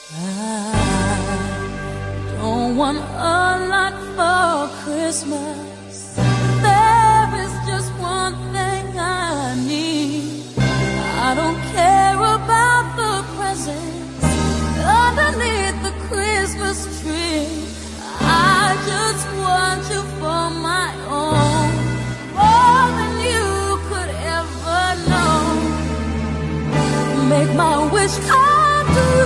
I don't want a lot for Christmas. There is just one thing I need. I don't care about the presents underneath the Christmas tree. I just want you for my own, more than you could ever know. Make my wish come true.